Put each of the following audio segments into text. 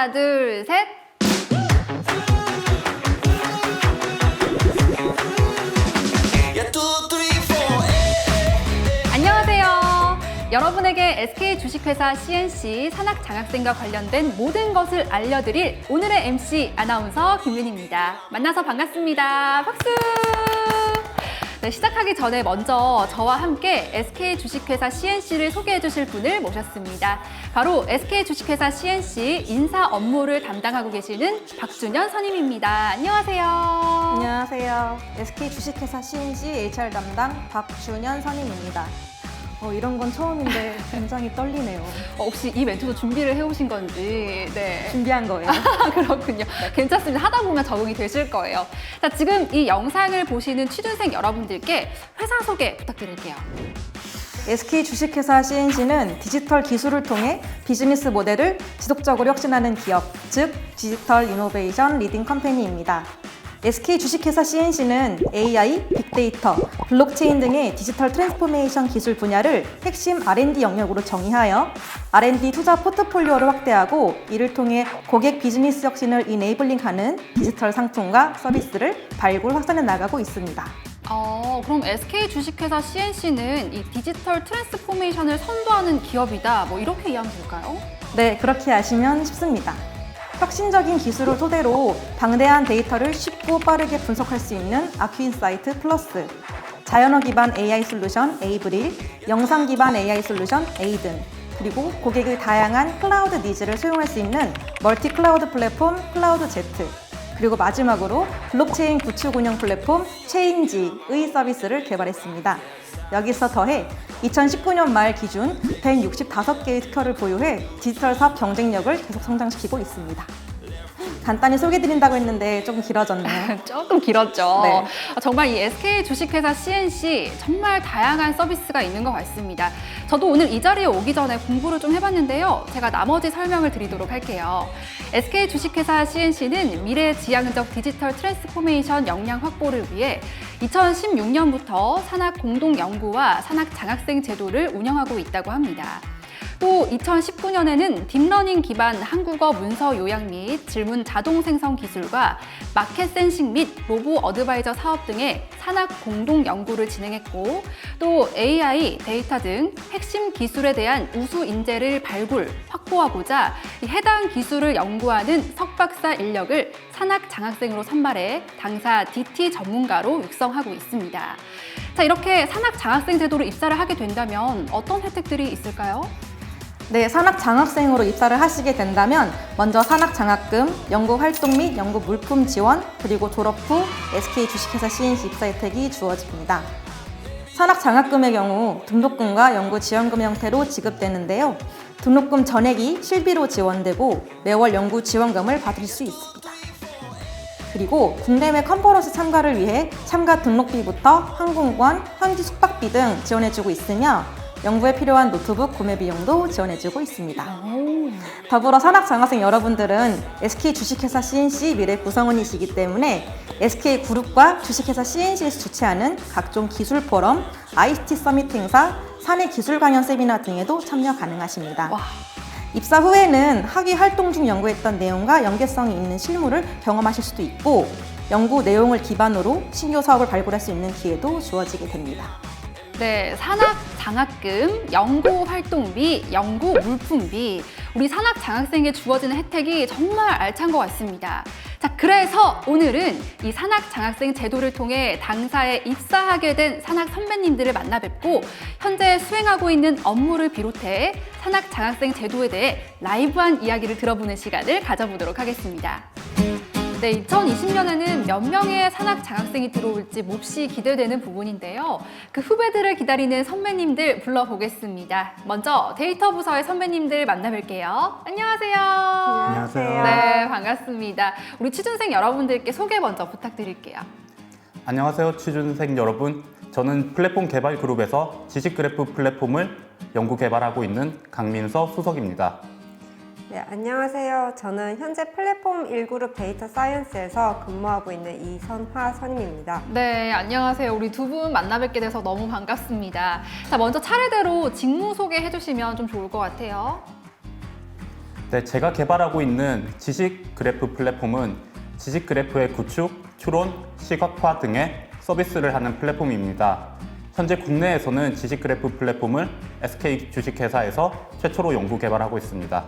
하나, 둘, 셋. 안녕하세요. 여러분에게 SK 주식회사 CNC 산학장학생과 관련된 모든 것을 알려드릴 오늘의 MC 아나운서 김윤희입니다. 만나서 반갑습니다. 박수! 네, 시작하기 전에 먼저 저와 함께 SK 주식회사 CNC를 소개해 주실 분을 모셨습니다. 바로 SK 주식회사 CNC 인사 업무를 담당하고 계시는 박준현 선임입니다. 안녕하세요. 안녕하세요. SK 주식회사 CNC HR 담당 박준현 선임입니다. 이런 건 처음인데 굉장히 떨리네요. 혹시 이 멘트도 준비를 해오신 건지. 네. 준비한 거예요. 그렇군요. 괜찮습니다. 하다 보면 적응이 되실 거예요. 자, 지금 이 영상을 보시는 취준생 여러분들께 회사 소개 부탁드릴게요. SK 주식회사 CNC는 디지털 기술을 통해 비즈니스 모델을 지속적으로 혁신하는 기업, 즉 디지털 이노베이션 리딩 컴퍼니입니다. SK 주식회사 CNC는 AI, 빅데이터, 블록체인 등의 디지털 트랜스포메이션 기술 분야를 핵심 R&D 영역으로 정의하여 R&D 투자 포트폴리오를 확대하고 이를 통해 고객 비즈니스 혁신을 이네이블링하는 디지털 상품과 서비스를 발굴, 확산해 나가고 있습니다. 그럼 SK 주식회사 CNC는 이 디지털 트랜스포메이션을 선도하는 기업이다. 이렇게 이해하면 될까요? 네, 그렇게 아시면 쉽습니다. 혁신적인 기술을 토대로 방대한 데이터를 쉽고 빠르게 분석할 수 있는 아큐인사이트 플러스, 자연어 기반 AI 솔루션 에이브릴, 영상 기반 AI 솔루션 에이든, 그리고 고객의 다양한 클라우드 니즈를 소용할 수 있는 멀티 클라우드 플랫폼 클라우드 제트, 그리고 마지막으로 블록체인 구축 운영 플랫폼 체인지의 서비스를 개발했습니다. 여기서 더해 2019년 말 기준 165개의 특허를 보유해 디지털 사업 경쟁력을 계속 성장시키고 있습니다. 간단히 소개드린다고 했는데 조금 길어졌네요. 조금 길었죠. 네. 정말 이 SK 주식회사 CNC 정말 다양한 서비스가 있는 것 같습니다. 저도 오늘 이 자리에 오기 전에 공부를 좀 해봤는데요. 제가 나머지 설명을 드리도록 할게요. SK 주식회사 CNC는 미래 지향적 디지털 트랜스포메이션 역량 확보를 위해 2016년부터 산학 공동연구와 산학 장학생 제도를 운영하고 있다고 합니다. 또 2019년에는 딥러닝 기반 한국어 문서 요약 및 질문 자동 생성 기술과 마켓 센싱 및 로보 어드바이저 사업 등의 산학 공동 연구를 진행했고, 또 AI, 데이터 등 핵심 기술에 대한 우수 인재를 발굴, 확보하고자 해당 기술을 연구하는 석박사 인력을 산학 장학생으로 선발해 당사 DT 전문가로 육성하고 있습니다. 자, 이렇게 산학 장학생 제도로 입사를 하게 된다면 어떤 혜택들이 있을까요? 네, 산학장학생으로 입사를 하시게 된다면 먼저 산학장학금, 연구활동 및 연구 물품 지원, 그리고 졸업 후 SK 주식회사 CNC 입사 혜택이 주어집니다. 산학장학금의 경우 등록금과 연구지원금 형태로 지급되는데요. 등록금 전액이 실비로 지원되고 매월 연구지원금을 받을 수 있습니다. 그리고 국내외 컨퍼런스 참가를 위해 참가 등록비부터 항공권, 현지 숙박비 등 지원해주고 있으며 연구에 필요한 노트북 구매 비용도 지원해주고 있습니다. 더불어 산학장학생 여러분들은 SK 주식회사 CNC 미래 구성원이시기 때문에 SK그룹과 주식회사 CNC에서 주최하는 각종 기술 포럼, ICT 서밋 행사, 사내 기술 강연 세미나 등에도 참여 가능하십니다. 와. 입사 후에는 학위 활동 중 연구했던 내용과 연계성이 있는 실무를 경험하실 수도 있고, 연구 내용을 기반으로 신규 사업을 발굴할 수 있는 기회도 주어지게 됩니다. 네, 산학 장학금, 연구 활동비, 연구 물품비, 우리 산학 장학생에 주어지는 혜택이 정말 알찬 것 같습니다. 자, 그래서 오늘은 이 산학 장학생 제도를 통해 당사에 입사하게 된 산학 선배님들을 만나 뵙고 현재 수행하고 있는 업무를 비롯해 산학 장학생 제도에 대해 라이브한 이야기를 들어보는 시간을 가져보도록 하겠습니다. 네, 2020년에는 몇 명의 산학 장학생이 들어올지 몹시 기대되는 부분인데요. 그 후배들을 기다리는 선배님들 불러보겠습니다. 먼저 데이터 부서의 선배님들 만나뵐게요. 안녕하세요. 안녕하세요. 네, 반갑습니다. 우리 취준생 여러분들께 소개 먼저 부탁드릴게요. 안녕하세요, 취준생 여러분. 저는 플랫폼 개발 그룹에서 지식그래프 플랫폼을 연구 개발하고 있는 강민서 수석입니다. 네, 안녕하세요. 저는 현재 플랫폼 1그룹 데이터 사이언스에서 근무하고 있는 이선화 선임입니다. 네, 안녕하세요. 우리 두 분 만나 뵙게 돼서 너무 반갑습니다. 자, 먼저 차례대로 직무 소개해 주시면 좀 좋을 것 같아요. 네, 제가 개발하고 있는 지식 그래프 플랫폼은 지식 그래프의 구축, 추론, 시각화 등의 서비스를 하는 플랫폼입니다. 현재 국내에서는 지식 그래프 플랫폼을 SK 주식회사에서 최초로 연구 개발하고 있습니다.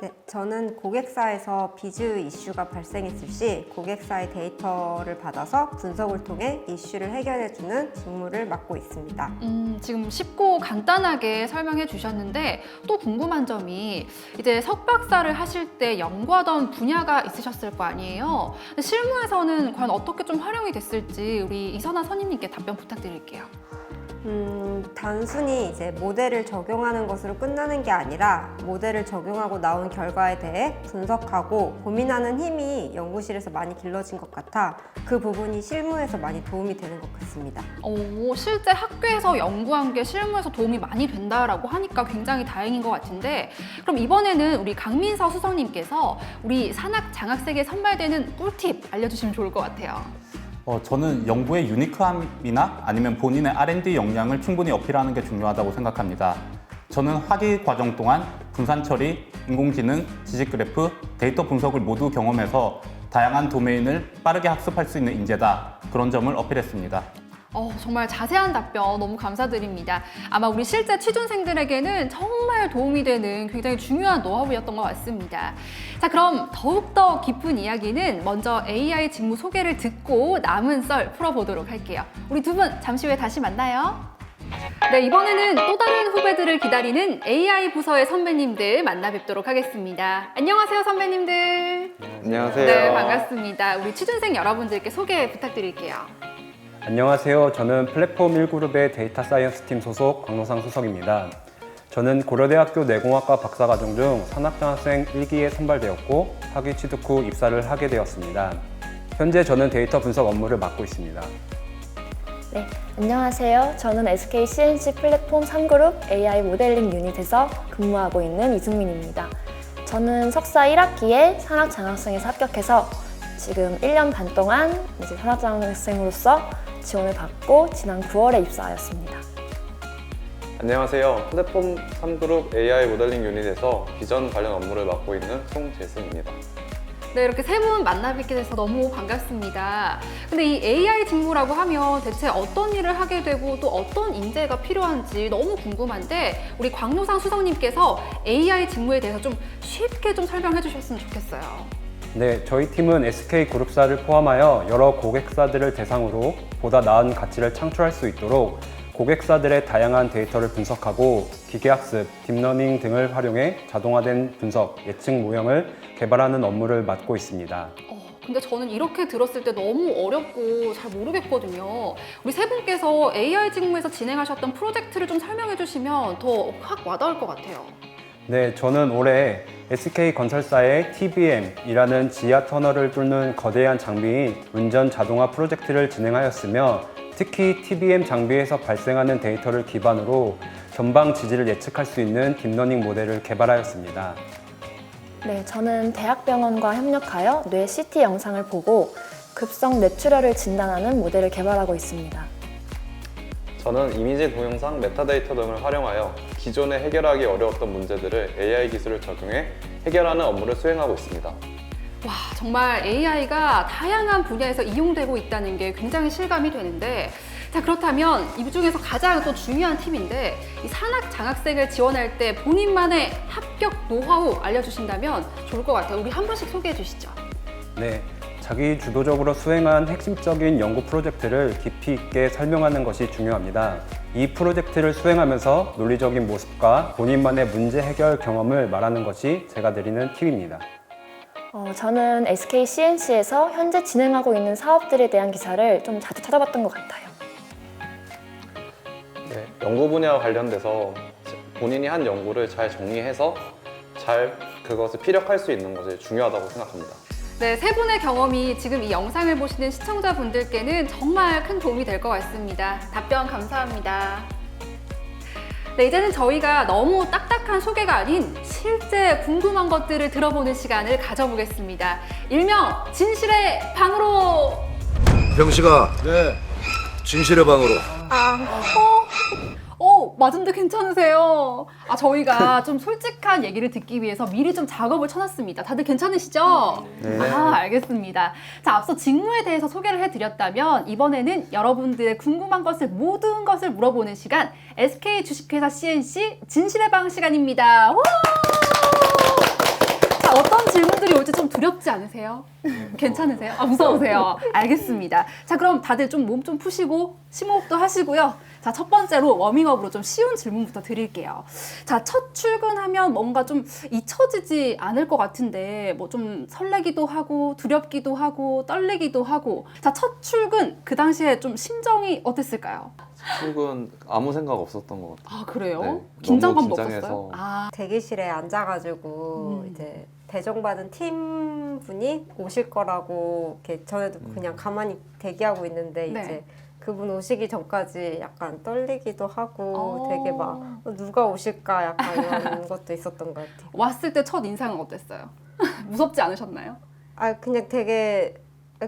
네, 저는 고객사에서 비즈 이슈가 발생했을 시 고객사의 데이터를 받아서 분석을 통해 이슈를 해결해주는 직무를 맡고 있습니다. 지금 쉽고 간단하게 설명해 주셨는데 또 궁금한 점이 이제 석박사를 하실 때 연구하던 분야가 있으셨을 거 아니에요. 근데 실무에서는 과연 어떻게 좀 활용이 됐을지 우리 이선아 선임님께 답변 부탁드릴게요. 단순히 이제 모델을 적용하는 것으로 끝나는 게 아니라 모델을 적용하고 나온 결과에 대해 분석하고 고민하는 힘이 연구실에서 많이 길러진 것 같아 그 부분이 실무에서 많이 도움이 되는 것 같습니다. 실제 학교에서 연구한 게 실무에서 도움이 많이 된다라고 하니까 굉장히 다행인 것 같은데 그럼 이번에는 우리 강민서 수석님께서 우리 산학 장학생에 선발되는 꿀팁 알려주시면 좋을 것 같아요. 저는 연구의 유니크함이나 아니면 본인의 R&D 역량을 충분히 어필하는 게 중요하다고 생각합니다. 저는 학위 과정 동안 분산 처리, 인공지능, 지식 그래프, 데이터 분석을 모두 경험해서 다양한 도메인을 빠르게 학습할 수 있는 인재다. 그런 점을 어필했습니다. 정말 자세한 답변 너무 감사드립니다. 아마 우리 실제 취준생들에게는 정말 도움이 되는 굉장히 중요한 노하우였던 것 같습니다. 자, 그럼 더욱더 깊은 이야기는 먼저 AI 직무 소개를 듣고 남은 썰 풀어보도록 할게요. 우리 두 분 잠시 후에 다시 만나요. 네, 이번에는 또 다른 후배들을 기다리는 AI 부서의 선배님들 만나 뵙도록 하겠습니다. 안녕하세요, 선배님들. 안녕하세요. 네, 반갑습니다. 우리 취준생 여러분들께 소개 부탁드릴게요. 안녕하세요. 저는 플랫폼 1그룹의 데이터 사이언스 팀 소속 광노상 수석입니다. 저는 고려대학교 내공학과 박사과정 중 산학장학생 1기에 선발되었고 학위 취득 후 입사를 하게 되었습니다. 현재 저는 데이터 분석 업무를 맡고 있습니다. 네, 안녕하세요. 저는 SK CNC 플랫폼 3그룹 AI 모델링 유닛에서 근무하고 있는 이승민입니다. 저는 석사 1학기에 산학장학생에서 합격해서 지금 1년 반 동안 이제 산학장학생으로서 지원을 받고 지난 9월에 입사하였습니다. 안녕하세요. 플랫폼 3그룹 AI 모델링 유닛에서 비전 관련 업무를 맡고 있는 송재승입니다. 네, 이렇게 세 분 만나 뵙게 돼서 너무 반갑습니다. 근데 이 AI 직무라고 하면 대체 어떤 일을 하게 되고 또 어떤 인재가 필요한지 너무 궁금한데 우리 광노상 수석님께서 AI 직무에 대해서 좀 쉽게 좀 설명해 주셨으면 좋겠어요. 네, 저희 팀은 SK 그룹사를 포함하여 여러 고객사들을 대상으로 보다 나은 가치를 창출할 수 있도록 고객사들의 다양한 데이터를 분석하고 기계학습, 딥러닝 등을 활용해 자동화된 분석, 예측 모형을 개발하는 업무를 맡고 있습니다. 근데 저는 이렇게 들었을 때 너무 어렵고 잘 모르겠거든요. 우리 세 분께서 AI 직무에서 진행하셨던 프로젝트를 좀 설명해 주시면 더 확 와닿을 것 같아요. 네, 저는 올해 SK 건설사의 TBM이라는 지하 터널을 뚫는 거대한 장비인 운전 자동화 프로젝트를 진행하였으며 특히 TBM 장비에서 발생하는 데이터를 기반으로 전방 지지를 예측할 수 있는 딥러닝 모델을 개발하였습니다. 네, 저는 대학병원과 협력하여 뇌 CT 영상을 보고 급성 뇌출혈을 진단하는 모델을 개발하고 있습니다. 저는 이미지 동영상, 메타데이터 등을 활용하여 기존에 해결하기 어려웠던 문제들을 AI 기술을 적용해 해결하는 업무를 수행하고 있습니다. 와, 정말 AI가 다양한 분야에서 이용되고 있다는 게 굉장히 실감이 되는데 자, 그렇다면 이 중에서 가장 또 중요한 팁인데 이 산학 장학생을 지원할 때 본인만의 합격 노하우 알려주신다면 좋을 것 같아요. 우리 한 번씩 소개해 주시죠. 네, 자기 주도적으로 수행한 핵심적인 연구 프로젝트를 깊이 있게 설명하는 것이 중요합니다. 이 프로젝트를 수행하면서 논리적인 모습과 본인만의 문제 해결 경험을 말하는 것이 제가 드리는 팁입니다. 저는 SK CNC에서 현재 진행하고 있는 사업들에 대한 기사를 좀 자주 찾아봤던 것 같아요. 네, 연구 분야와 관련돼서 본인이 한 연구를 잘 정리해서 잘 그것을 피력할 수 있는 것이 중요하다고 생각합니다. 네, 세 분의 경험이 지금 이 영상을 보시는 시청자분들께는 정말 큰 도움이 될 것 같습니다. 답변 감사합니다. 네, 이제는 저희가 너무 딱딱한 소개가 아닌 실제 궁금한 것들을 들어보는 시간을 가져보겠습니다. 일명 진실의 방으로. 병식아, 네. 진실의 방으로. 맞은데 괜찮으세요? 저희가 좀 솔직한 얘기를 듣기 위해서 미리 좀 작업을 쳐놨습니다. 다들 괜찮으시죠? 네. 알겠습니다. 자, 앞서 직무에 대해서 소개를 해드렸다면 이번에는 여러분들의 궁금한 것을 모든 것을 물어보는 시간 SK 주식회사 CNC 진실의 방 시간입니다. 우! 자, 어떤 질문들이 올지 좀 두렵지 않으세요? 괜찮으세요? 무서우세요? 알겠습니다. 자, 그럼 다들 좀 몸 좀 푸시고 심호흡도 하시고요. 자, 첫 번째로 워밍업으로 좀 쉬운 질문부터 드릴게요. 자, 첫 출근하면 뭔가 좀 잊혀지지 않을 것 같은데 뭐 좀 설레기도 하고 두렵기도 하고 떨리기도 하고 자, 첫 출근 그 당시에 좀 심정이 어땠을까요? 출근 아무 생각 없었던 것 같아요. 그래요? 네, 긴장감도 너무 없었어요? 긴장해서. 대기실에 앉아가지고 이제 대정받은 팀분이 오실 거라고 이렇게 전에도 그냥 가만히 대기하고 있는데 네. 이제 그분 오시기 전까지 약간 떨리기도 하고 되게 막 어. 누가 오실까 약간 이런 것도 있었던 것 같아요. 왔을 때 첫 인상은 어땠어요? 무섭지 않으셨나요? 그냥 되게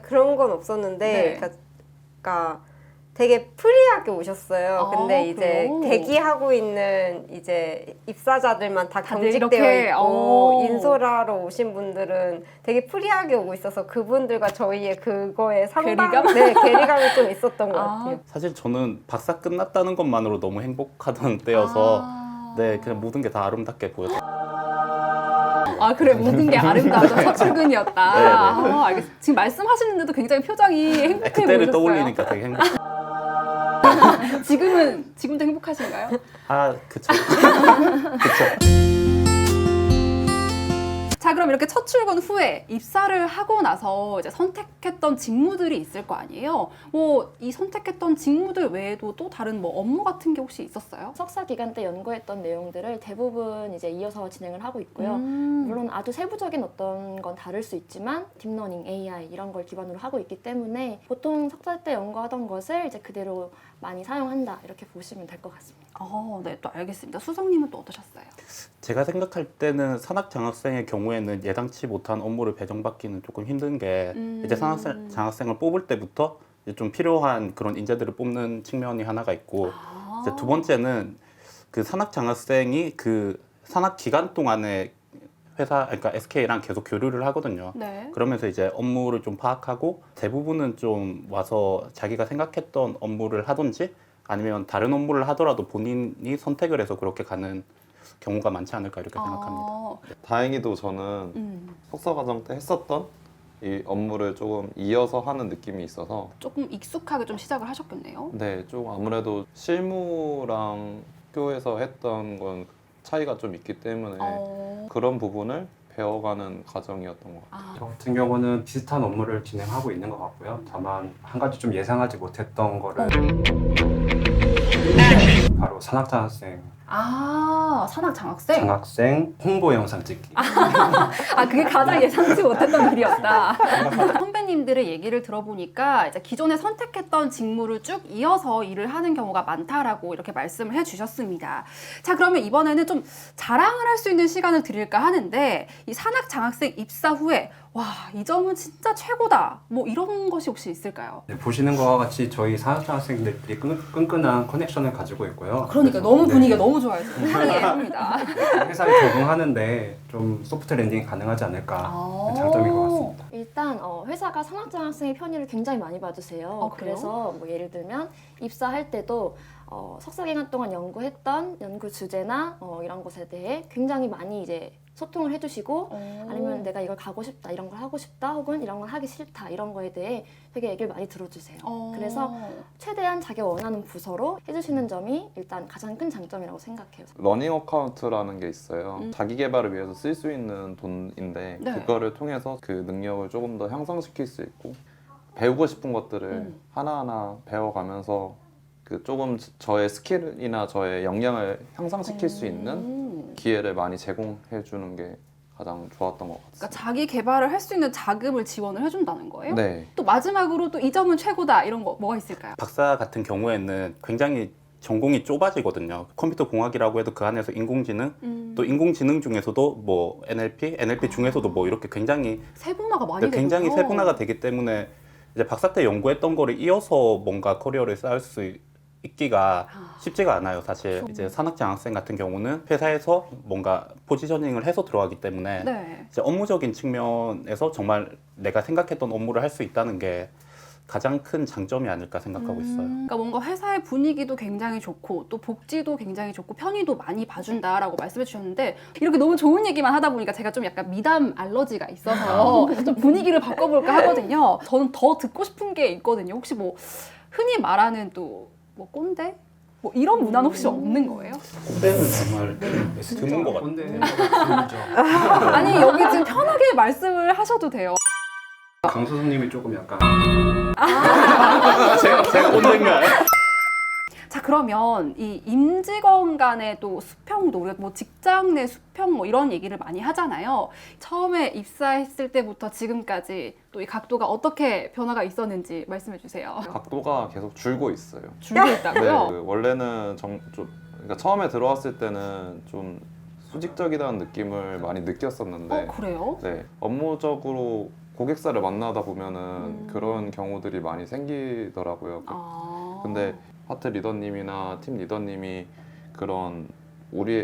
그런 건 없었는데, 네. 그러니까 되게 프리하게 오셨어요. 근데 이제 그래요? 대기하고 있는 이제 입사자들만 다 다들 경직되어 이렇게, 있고 인솔하러 오신 분들은 되게 프리하게 오고 있어서 그분들과 저희의 그거에 상당 괴리감? 네, 괴리감이 좀 있었던 것 아. 같아요. 사실 저는 박사 끝났다는 것만으로 너무 행복하던 때여서 네, 그냥 모든 게 다 아름답게 보였어요. 그래 모든 게 아름다웠던 첫 출근이었다. 네, 네. 알겠습니다. 지금 말씀하시는데도 굉장히 표정이 행복해 그때를 보이셨어요. 떠올리니까 되게 행복. 지금도 행복하신가요? 그쵸. 자, 그럼 이렇게 첫 출근 후에 입사를 하고 나서 이제 선택했던 직무들이 있을 거 아니에요? 뭐 이 선택했던 직무들 외에도 또 다른 뭐 업무 같은 게 혹시 있었어요? 석사 기간 때 연구했던 내용들을 대부분 이제 이어서 진행을 하고 있고요. 물론 아주 세부적인 어떤 건 다를 수 있지만 딥러닝, AI 이런 걸 기반으로 하고 있기 때문에 보통 석사 때 연구하던 것을 이제 그대로 많이 사용한다 이렇게 보시면 될 것 같습니다. 네, 또 알겠습니다. 수성님은 또 어떠셨어요? 제가 생각할 때는 산학 장학생의 경우에는 예상치 못한 업무를 배정받기는 조금 힘든 게 이제 산학 장학생을 뽑을 때부터 이제 좀 필요한 그런 인재들을 뽑는 측면이 하나가 있고 이제 두 번째는 그 산학 장학생이 그 산학 기간 동안에 그러니까 SK랑 계속 교류를 하거든요. 네. 그러면서 이제 업무를 좀 파악하고 대부분은 좀 와서 자기가 생각했던 업무를 하든지 아니면 다른 업무를 하더라도 본인이 선택을 해서 그렇게 가는 경우가 많지 않을까 이렇게 생각합니다. 다행히도 저는 석사 과정 때 했었던 이 업무를 조금 이어서 하는 느낌이 있어서 조금 익숙하게 좀 시작을 하셨겠네요. 네, 좀 아무래도 실무랑 학교에서 했던 건 차이가 좀 있기 때문에 그런 부분을 배워가는 과정이었던 것 같아요. 저 같은 경우는 비슷한 업무를 진행하고 있는 것 같고요. 다만 한 가지 좀 예상하지 못했던 거를 바로 산학장학생, 산학 장학생? 장학생 홍보 영상 찍기. 그게 가장 예상치 못했던 일이었다. 선배님들의 얘기를 들어보니까 이제 기존에 선택했던 직무를 쭉 이어서 일을 하는 경우가 많다라고 이렇게 말씀을 해주셨습니다. 자, 그러면 이번에는 좀 자랑을 할 수 있는 시간을 드릴까 하는데 이 산학 장학생 입사 후에 와, 이 점은 진짜 최고다. 뭐 이런 것이 혹시 있을까요? 네, 보시는 것과 같이 저희 산학장학생들이 끈끈한 커넥션을 가지고 있고요. 그러니까 그래서, 너무 네, 분위기가 너무 좋아요. 지금 화기애애합니다. 회사에 적응하는데 좀 소프트 랜딩이 가능하지 않을까 장점인 것 같습니다. 일단 회사가 산학장학생의 편의를 굉장히 많이 봐주세요. 그래요? 그래서 뭐 예를 들면 입사할 때도 석사 기간 동안 연구했던 연구 주제나 이런 것에 대해 굉장히 많이 이제 소통을 해주시고 아니면 내가 이걸 가고 싶다, 이런 걸 하고 싶다, 혹은 이런 걸 하기 싫다 이런 거에 대해 되게 얘기를 많이 들어주세요. 그래서 최대한 자기가 원하는 부서로 해주시는 점이 일단 가장 큰 장점이라고 생각해요. 러닝 어카운트라는 게 있어요. 자기 개발을 위해서 쓸 수 있는 돈인데 네. 그거를 통해서 그 능력을 조금 더 향상시킬 수 있고 배우고 싶은 것들을 하나하나 배워가면서 그 조금 저의 스킬이나 저의 역량을 향상시킬 수 있는 기회를 많이 제공해 주는 게 가장 좋았던 것 같습니다. 그러니까 자기 개발을 할 수 있는 자금을 지원을 해준다는 거예요? 네. 또 마지막으로 또 이 점은 최고다 이런 거 뭐가 있을까요? 박사 같은 경우에는 굉장히 전공이 좁아지거든요. 컴퓨터 공학이라고 해도 그 안에서 인공지능, 또 인공지능 중에서도 뭐 NLP 중에서도 뭐 이렇게 굉장히 세분화가 많이 되죠. 굉장히 세분화가 되기 때문에 이제 박사 때 연구했던 거를 이어서 뭔가 커리어를 쌓을 수 있기가 쉽지가 않아요, 사실. 이제 산학장학생 같은 경우는 회사에서 뭔가 포지셔닝을 해서 들어가기 때문에 네. 이제 업무적인 측면에서 정말 내가 생각했던 업무를 할 수 있다는 게 가장 큰 장점이 아닐까 생각하고 있어요. 그러니까 뭔가 회사의 분위기도 굉장히 좋고 또 복지도 굉장히 좋고 편의도 많이 봐준다라고 말씀해 주셨는데 이렇게 너무 좋은 얘기만 하다 보니까 제가 좀 약간 미담 알러지가 있어서 좀 분위기를 바꿔볼까 하거든요. 저는 더 듣고 싶은 게 있거든요. 혹시 뭐 흔히 말하는 또 뭐 꼰대? 뭐 이런 문화는 혹시 없는 거예요? 꼰대는 정말 드문 것 같아요. 아니 여기 지금 편하게 말씀을 하셔도 돼요. 강소선님이 조금 약간 제가 꼰대인가요? 자 그러면 이 임직원 간의 또 수평도 우리가 뭐 직장 내 수평 뭐 이런 얘기를 많이 하잖아요. 처음에 입사했을 때부터 지금까지 또 이 각도가 어떻게 변화가 있었는지 말씀해 주세요. 각도가 계속 줄고 있어요. 줄고 네, 있다고요? 원래는 그러니까 처음에 들어왔을 때는 좀 수직적이라는 느낌을 많이 느꼈었는데 그래요? 네, 업무적으로 고객사를 만나다 보면은 그런 경우들이 많이 생기더라고요. 근데 파트 리더님이나 팀 리더님이 그런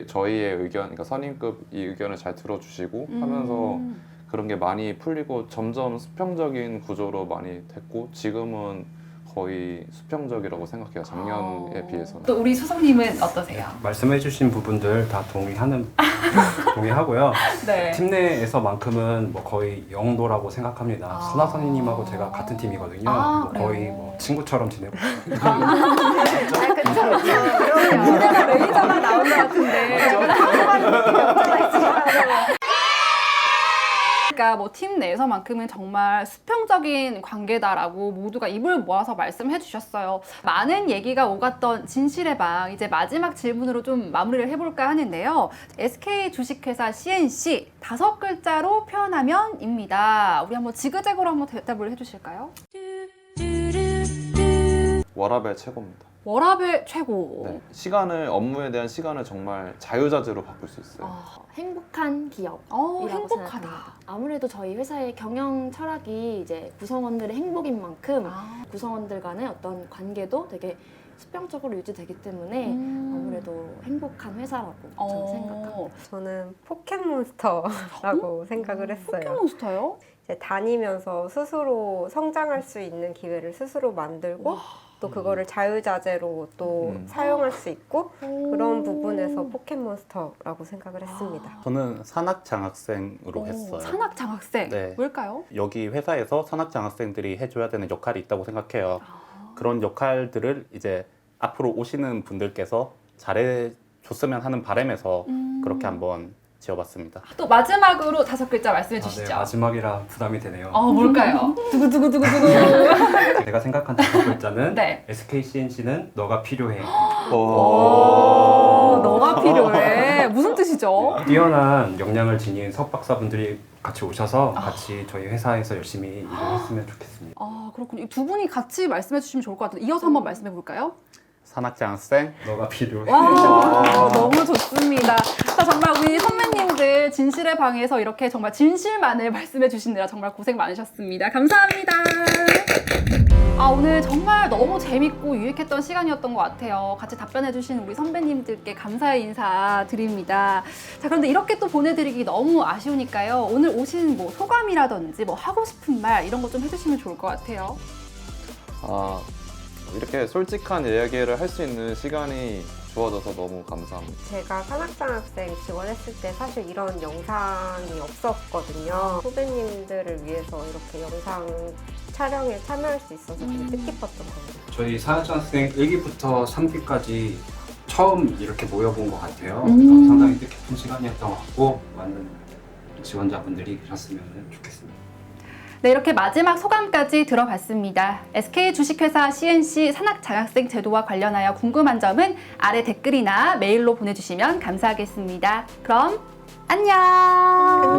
저희의 의견, 그러니까 선임급 이 의견을 잘 들어주시고 하면서 그런 게 많이 풀리고 점점 수평적인 구조로 많이 됐고 지금은 거의 수평적이라고 생각해요. 작년에 비해서는. 또 우리 수석님은 어떠세요? 말씀해주신 부분들 다 동의하고요. 네. 팀 내에서만큼은 뭐 거의 영도라고 생각합니다. 선아선님하고 제가 같은 팀이거든요. 뭐 거의 그래요? 뭐 친구처럼 지내고 무대가 레이저가 나온 것 같은데. 그러니까 뭐 팀 내에서만큼은 정말 수평적인 관계다라고 모두가 입을 모아서 말씀해 주셨어요. 많은 얘기가 오갔던 진실의 방 이제 마지막 질문으로 좀 마무리를 해볼까 하는데요. SK 주식회사 CNC 5글자로 표현하면입니다. 우리 한번 지그재그로 한번 대답을 해주실까요? 워라벨 최고입니다. 워라벨 최고. 네, 업무에 대한 시간을 정말 자유자재로 바꿀 수 있어요. 행복한 기업이라고 행복하다. 생각합니다. 아무래도 저희 회사의 경영 철학이 이제 구성원들의 행복인 만큼 구성원들 간의 어떤 관계도 되게 수평적으로 유지되기 때문에 아무래도 행복한 회사라고 저는 생각합니다. 저는 포켓몬스터라고 생각을 했어요. 포켓몬스터요? 이제 다니면서 스스로 성장할 수 있는 기회를 스스로 만들고 또 그거를 자유자재로 또 사용할 수 있고 그런 부분에서 포켓몬스터라고 생각을 했습니다. 저는 산학장학생으로 했어요. 산학장학생. 네. 뭘까요? 여기 회사에서 산학장학생들이 해줘야 되는 역할이 있다고 생각해요. 그런 역할들을 이제 앞으로 오시는 분들께서 잘해줬으면 하는 바람에서 그렇게 한번 지어봤습니다. 또 마지막으로 5글자 말씀해 주시죠. 네, 마지막이라 부담이 되네요. 뭘까요? 두구두구두구두구. 제가 생각한 5글자는 네. SK CNC는 너가 필요해. 너가 필요해. 무슨 뜻이죠? 뛰어난 역량을 지닌 석박사분들이 같이 오셔서 같이 저희 회사에서 열심히 일을 했으면 좋겠습니다. 그렇군요. 이 두 분이 같이 말씀해 주시면 좋을 것 같은데 이어서 한번 말씀해 볼까요? 산학장학생 너가 필요해. 너무 좋습니다. 자, 정말 우리 선배님들 진실의 방에서 이렇게 정말 진실만을 말씀해 주시느라 정말 고생 많으셨습니다. 감사합니다. 오늘 정말 너무 재밌고 유익했던 시간이었던 것 같아요. 같이 답변해 주신 우리 선배님들께 감사의 인사 드립니다. 자, 그런데 이렇게 또 보내드리기 너무 아쉬우니까요. 오늘 오신 뭐 소감이라든지 뭐 하고 싶은 말 이런 거 좀 해주시면 좋을 것 같아요. 이렇게 솔직한 이야기를 할 수 있는 시간이 주어져서 너무 감사합니다. 제가 산학장학생 지원했을 때 사실 이런 영상이 없었거든요. 후배님들을 위해서 이렇게 영상 촬영에 참여할 수 있어서 되게 뜻깊었던 것 같아요. 저희 산학장학생 1기부터 3기까지 처음 이렇게 모여본 것 같아요. 그래서 상당히 뜻깊은 시간이었던 것 같고 많은 지원자분들이 계셨으면 좋겠습니다. 네, 이렇게 마지막 소감까지 들어봤습니다. SK 주식회사 CNC 산학장학생 제도와 관련하여 궁금한 점은 아래 댓글이나 메일로 보내주시면 감사하겠습니다. 그럼 안녕!